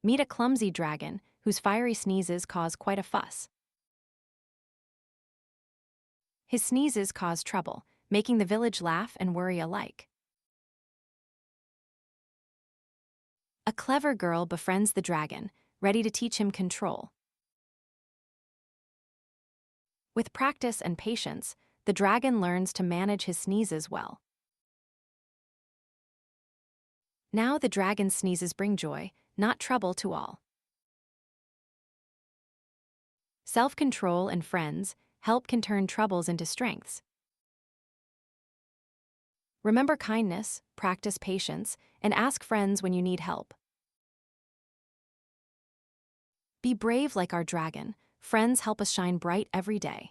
Meet a clumsy dragon, whose fiery sneezes cause quite a fuss. His sneezes cause trouble, making the village laugh and worry alike. A clever girl befriends the dragon, ready to teach him control. With practice and patience, the dragon learns to manage his sneezes well. Now the dragon's sneezes bring joy, not trouble to all. Self-control and friends, help can turn troubles into strengths. Remember kindness, practice patience, and ask friends when you need help. Be brave like our dragon. Friends help us shine bright every day.